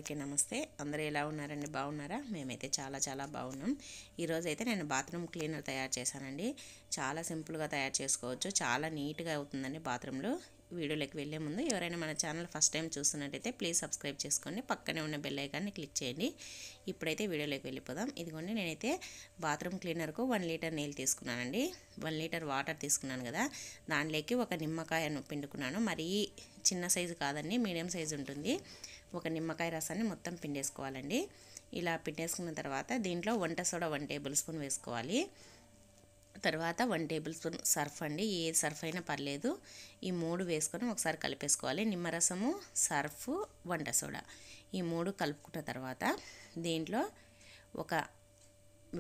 అందరికీ నమస్తే. అందరూ ఎలా ఉన్నారండి? బాగున్నారా? మేమైతే చాలా బాగున్నాం. ఈరోజు అయితే నేను బాత్రూమ్ క్లీనర్ తయారు చేశానండి. చాలా సింపుల్గా తయారు చేసుకోవచ్చు, చాలా నీట్గా అవుతుందండి బాత్రూంలో. వీడియోలోకి వెళ్ళే ముందు ఎవరైనా మన ఛానల్ ఫస్ట్ టైం చూస్తున్నట్టయితే ప్లీజ్ సబ్స్క్రైబ్ చేసుకోండి, పక్కనే ఉన్న బెల్ ఐకాన్ని క్లిక్ చేయండి. ఇప్పుడైతే వీడియోలోకి వెళ్ళిపోదాం. ఇదిగోండి, నేనైతే బాత్రూమ్ క్లీనర్కు 1 లీటర్ నీళ్ళు తీసుకున్నానండి. 1 లీటర్ వాటర్ తీసుకున్నాను కదా, దానిలోకి ఒక నిమ్మకాయను పిండుకున్నాను. మరీ చిన్న సైజు కాదండి, మీడియం సైజు ఉంటుంది. ఒక నిమ్మకాయ రసాన్ని మొత్తం పిండేసుకోవాలండి. ఇలా పిండేసుకున్న తర్వాత దీంట్లో వంట సోడా 1 టేబుల్ స్పూన్ వేసుకోవాలి. తర్వాత 1 టేబుల్ స్పూన్ సర్ఫ్ అండి, ఏ సర్ఫ్ అయినా పర్లేదు. ఈ 3 వేసుకొని ఒకసారి కలిపేసుకోవాలి. నిమ్మరసము, సర్ఫ్, వంట సోడా ఈ 3 కలుపుకున్న తర్వాత దీంట్లో ఒక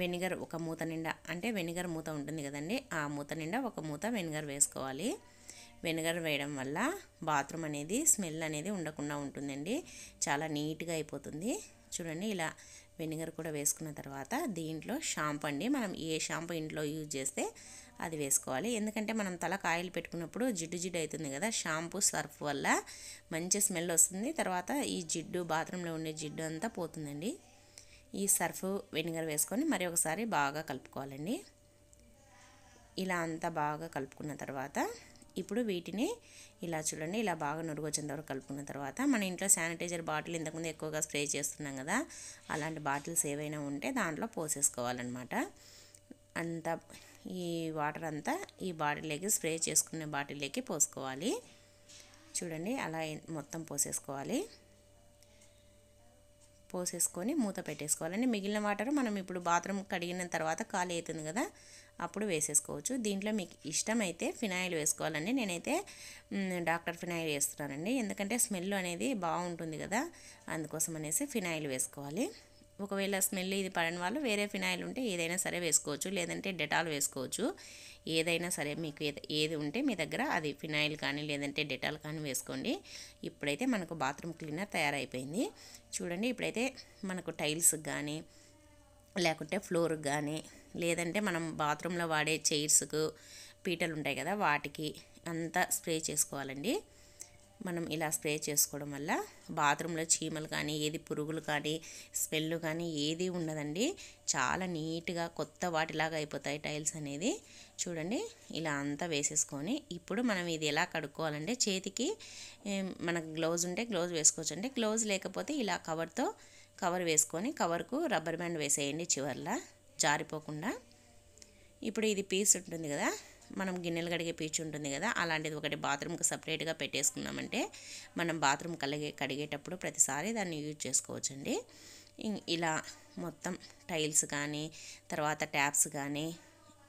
వెనిగర్, ఒక మూత నిండా, అంటే వెనిగర్ మూత ఉంటుంది కదండి, ఆ మూత నిండా ఒక మూత వెనిగర్ వేసుకోవాలి. వెనిగర్ వేయడం వల్ల బాత్రూమ్ అనేది స్మెల్ అనేది ఉండకుండా ఉంటుందండి, చాలా నీట్గా అయిపోతుంది. చూడండి, ఇలా వెనిగర్ కూడా వేసుకున్న తర్వాత దీంట్లో షాంపూ అండి, మనం ఏ షాంపూ ఇంట్లో యూజ్ చేస్తే అది వేసుకోవాలి. ఎందుకంటే మనం తలకు ఆయిల్ పెట్టుకున్నప్పుడు జిడ్డు అవుతుంది కదా, షాంపూ సర్ఫ్ వల్ల మంచి స్మెల్ వస్తుంది. తర్వాత ఈ జిడ్డు, బాత్రూంలో ఉండే జిడ్డు అంతా పోతుందండి. ఈ సర్ఫ్ వెనిగర్ వేసుకొని మరి ఒకసారి బాగా కలుపుకోవాలండి. ఇలా అంతా బాగా కలుపుకున్న తర్వాత ఇప్పుడు వీటిని ఇలా చూడండి, ఇలా బాగా నురుగు వచ్చేంత వరకు కలుపుకున్న తర్వాత మన ఇంట్లో శానిటైజర్ బాటిల్ ఇంతకుముందు ఎక్కువగా స్ప్రే చేస్తున్నాం కదా, అలాంటి బాటిల్స్ ఏవైనా ఉంటే దాంట్లో పోసేసుకోవాలన్నమాట. అంతా ఈ వాటర్ అంతా ఈ బాటిల్లోకి, స్ప్రే చేసుకునే బాటిల్లోకి పోసుకోవాలి. చూడండి, అలా మొత్తం పోసేసుకోవాలి. పోసేసుకొని మూత పెట్టేసుకోవాలండి. మిగిలిన వాటర్ మనం ఇప్పుడు బాత్రూమ్ కడిగిన తర్వాత ఖాళీ అవుతుంది కదా, అప్పుడు వేసేసుకోవచ్చు. దీంట్లో మీకు ఇష్టమైతే ఫినాయిల్ వేసుకోవాలండి. నేనైతే డాక్టర్ ఫినాయిల్ వేస్తున్నానండి, ఎందుకంటే స్మెల్ అనేది బాగుంటుంది కదా, అందుకోసం అనేసి ఫినాయిల్ వేసుకోవాలి. ఒకవేళ స్మెల్ ఇది పడని వాళ్ళు వేరే ఫినాయిల్ ఉంటే ఏదైనా సరే వేసుకోవచ్చు, లేదంటే డెటాల్ వేసుకోవచ్చు. ఏదైనా సరే మీకు ఏది ఉంటే మీ దగ్గర అది ఫినాయిల్ కానీ లేదంటే డెటాల్ కానీ వేసుకోండి. ఇప్పుడైతే మనకు బాత్రూమ్ క్లీనర్ తయారైపోయింది. చూడండి, ఇప్పుడైతే మనకు టైల్స్కి కానీ లేకుంటే ఫ్లోర్కి కానీ లేదంటే మనం బాత్రూంలో వాడే చైర్స్కు పీటలు ఉంటాయి కదా, వాటికి అంతా స్ప్రే చేసుకోవాలండి. మనం ఇలా స్ప్రే చేసుకోవడం వల్ల బాత్రూంలో చీమలు కానీ ఏది పురుగులు కానీ స్మెల్ కానీ ఏది ఉండదండి, చాలా నీట్గా కొత్త వాటిలాగా అయిపోతాయి టైల్స్ అనేది. చూడండి, ఇలా అంతా వేసేసుకొని ఇప్పుడు మనం ఇది ఎలా కడుక్కోవాలంటే చేతికి మనకు గ్లౌజ్ ఉంటే గ్లౌజ్ వేసుకోవచ్చు అండి, గ్లౌజ్ లేకపోతే ఇలా కవర్ వేసుకొని కవర్కు రబ్బర్ బ్యాండ్ వేసేయండి చివర్లా, జారిపోకుండా. ఇప్పుడు ఇది పీస్ ఉంటుంది కదా, మనం గిన్నెలు కడిగే పీచు ఉంటుంది కదా, అలాంటిది ఒకటి బాత్రూమ్కి సపరేట్గా పెట్టేసుకున్నామంటే మనం బాత్రూమ్ కడిగేటప్పుడు ప్రతిసారి దాన్ని యూజ్ చేసుకోవచ్చండి. ఇలా మొత్తం టైల్స్ కానీ తర్వాత ట్యాప్స్ కానీ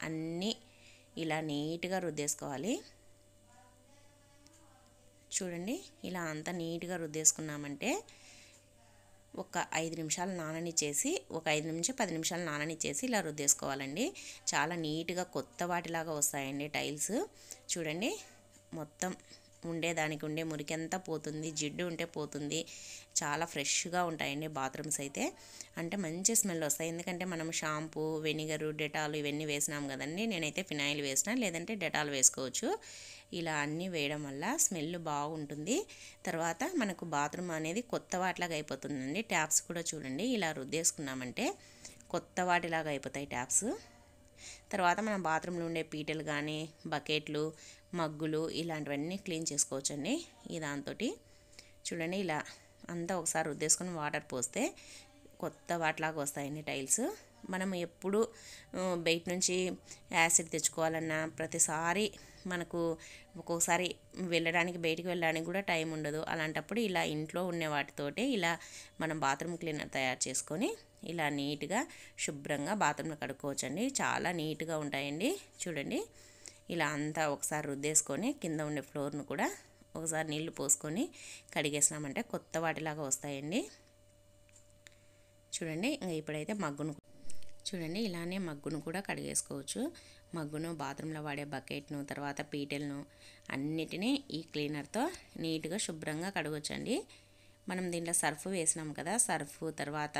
అన్నీ ఇలా నీట్గా రుద్దేసుకోవాలి. చూడండి, ఇలా అంతా నీట్గా రుద్దేసుకున్నామంటే ఒక 5 నిమిషాలు నాననిచ్చేసి, ఒక 5 నుంచి 10 నిమిషాలు నాననిచ్చేసి ఇలా రుద్దేసుకోవాలండి. చాలా నీట్గా కొత్త వాటిలాగా వస్తాయండి టైల్స్. చూడండి, మొత్తం ఉండేదానికి ఉండే మురికి అంతా పోతుంది, జిడ్డు ఉంటే పోతుంది, చాలా ఫ్రెష్గా ఉంటాయండి బాత్రూమ్స్ అయితే. అంటే మంచి స్మెల్ వస్తాయి, ఎందుకంటే మనం షాంపూ, వెనిగరు, డెటాల్ ఇవన్నీ వేసినాం కదండి. నేనైతే ఫినాయిల్ వేసిన, లేదంటే డెటాల్ వేసుకోవచ్చు. ఇలా అన్నీ వేయడం వల్ల స్మెల్ బాగుంటుంది. తర్వాత మనకు బాత్రూమ్ అనేది కొత్త వాటిలాగా అయిపోతుందండి. ట్యాప్స్ కూడా చూడండి, ఇలా రుద్దేసుకున్నామంటే కొత్త వాటిలాగా అయిపోతాయి ట్యాప్స్. తర్వాత మనం బాత్రూంలో ఉండే పీటలు కానీ బకెట్లు, మగ్గులు ఇలాంటివన్నీ క్లీన్ చేసుకోవచ్చండి ఈ దాంతో. చూడండి, ఇలా అంతా ఒకసారి రుద్దేసుకొని వాటర్ పోస్తే కొత్త వాటిలాగా వస్తాయండి టైల్స్. మనం ఎప్పుడు బయట నుంచి యాసిడ్ తెచ్చుకోవాలన్నా ప్రతిసారి మనకు ఒక్కొక్కసారి బయటికి వెళ్ళడానికి కూడా టైం ఉండదు. అలాంటప్పుడు ఇలా ఇంట్లో ఉండే వాటితోటే ఇలా మనం బాత్రూమ్ క్లీనర్ తయారు చేసుకొని ఇలా నీట్గా శుభ్రంగా బాత్రూంలో కడుక్కోవచ్చండి, చాలా నీట్గా ఉంటాయండి. చూడండి, ఇలా అంతా ఒకసారి రుద్దేసుకొని కింద ఉండే ఫ్లోర్ను కూడా ఒకసారి నీళ్లు పోసుకొని కడిగేసినామంటే కొత్త వాటిలాగా వస్తాయండి. చూడండి, ఇంకా ఇప్పుడైతే చూడండి, ఇలానే మగ్గును కూడా కడిగేసుకోవచ్చు. మగ్గును, బాత్రూంలో వాడే బకెట్ను, తర్వాత పీటలను అన్నిటినీ ఈ క్లీనర్తో నీట్గా శుభ్రంగా కడగొచ్చండి. మనం దీంట్లో సర్ఫ్ వేసినాం కదా, సర్ఫ్ తర్వాత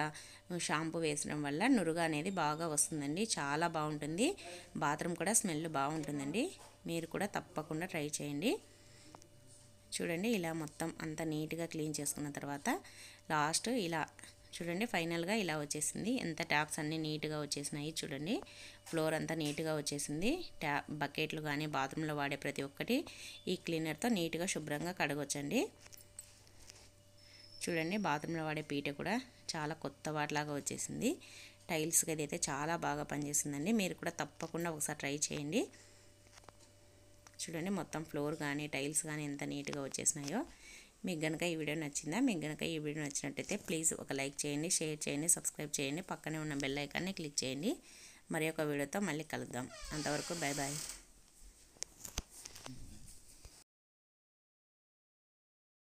షాంపూ వేసడం వల్ల నురుగు అనేది బాగా వస్తుందండి, చాలా బాగుంటుంది. బాత్రూమ్ కూడా స్మెల్ బాగుంటుందండి. మీరు కూడా తప్పకుండా ట్రై చేయండి. చూడండి ఇలా మొత్తం అంతా నీట్గా క్లీన్ చేసుకున్న తర్వాత లాస్ట్ ఇలా చూడండి ఫైనల్గా ఇలా వచ్చేసింది. ఎంత ట్యాప్స్ అన్నీ నీట్గా వచ్చేసినాయి చూడండి. ఫ్లోర్ అంతా నీట్గా వచ్చేసింది. బకెట్లు కానీ బాత్రూంలో వాడే ప్రతి ఒక్కటి ఈ క్లీనర్తో నీట్గా శుభ్రంగా కడగొచ్చండి. చూడండి బాత్రూంలో వాడే పీట కూడా చాలా కొత్త వాటిలాగా వచ్చేసింది. టైల్స్కి అయితే చాలా బాగా పనిచేస్తుందండి. మీరు కూడా తప్పకుండా ఒకసారి ట్రై చేయండి. చూడండి మొత్తం ఫ్లోర్ కానీ టైల్స్ కానీ ఎంత నీట్గా వచ్చేసినాయో. మీకు కనుక ఈ వీడియో నచ్చిందా? మీకు కనుక ఈ వీడియో నచ్చినట్టయితే ప్లీజ్ ఒక లైక్ చేయండి, షేర్ చేయండి, సబ్స్క్రైబ్ చేయండి. పక్కనే ఉన్న బెల్ ఐకాన్ని క్లిక్ చేయండి. మరి ఒక వీడియోతో మళ్ళీ కలుద్దాం. అంతవరకు బాయ్ బాయ్.